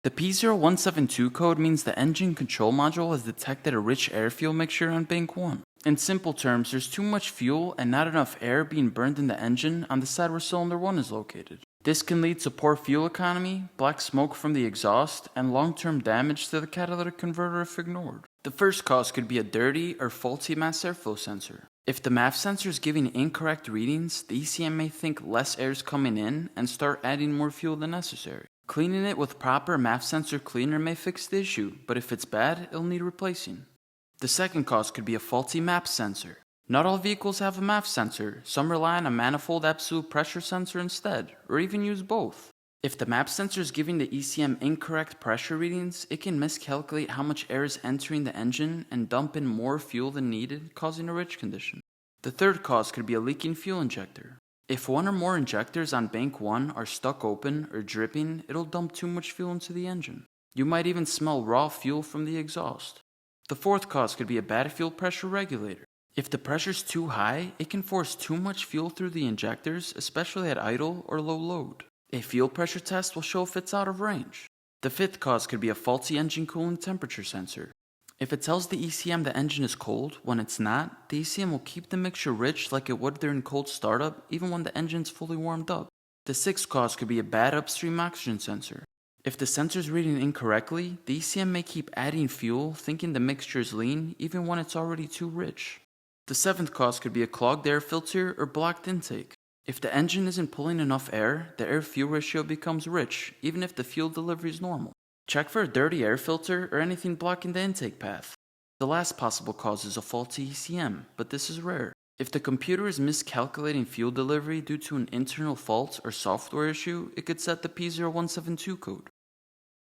The P0172 code means the engine control module has detected a rich air fuel mixture on bank 1. In simple terms, there's too much fuel and not enough air being burned in the engine on the side where cylinder 1 is located. This can lead to poor fuel economy, black smoke from the exhaust, and long-term damage to the catalytic converter if ignored. The first cause could be a dirty or faulty mass airflow sensor. If the MAF sensor is giving incorrect readings, the ECM may think less air is coming in and start adding more fuel than necessary. Cleaning it with proper MAF sensor cleaner may fix the issue, but if it's bad, it'll need replacing. The second cause could be a faulty MAP sensor. Not all vehicles have a MAF sensor. Some rely on a manifold absolute pressure sensor instead, or even use both. If the MAP sensor is giving the ECM incorrect pressure readings, it can miscalculate how much air is entering the engine and dump in more fuel than needed, causing a rich condition. The third cause could be a leaking fuel injector. If one or more injectors on bank 1 are stuck open or dripping, it'll dump too much fuel into the engine. You might even smell raw fuel from the exhaust. The fourth cause could be a bad fuel pressure regulator. If the pressure's too high, it can force too much fuel through the injectors, especially at idle or low load. A fuel pressure test will show if it's out of range. The fifth cause could be a faulty engine cooling temperature sensor. If it tells the ECM the engine is cold when it's not, the ECM will keep the mixture rich like it would during cold startup, even when the engine's fully warmed up. The sixth cause could be a bad upstream oxygen sensor. If the sensor's reading incorrectly, the ECM may keep adding fuel, thinking the mixture is lean, even when it's already too rich. The seventh cause could be a clogged air filter or blocked intake. If the engine isn't pulling enough air, the air-fuel ratio becomes rich, even if the fuel delivery is normal. Check for a dirty air filter or anything blocking the intake path. The last possible cause is a faulty ECM, but this is rare. If the computer is miscalculating fuel delivery due to an internal fault or software issue, it could set the P0172 code.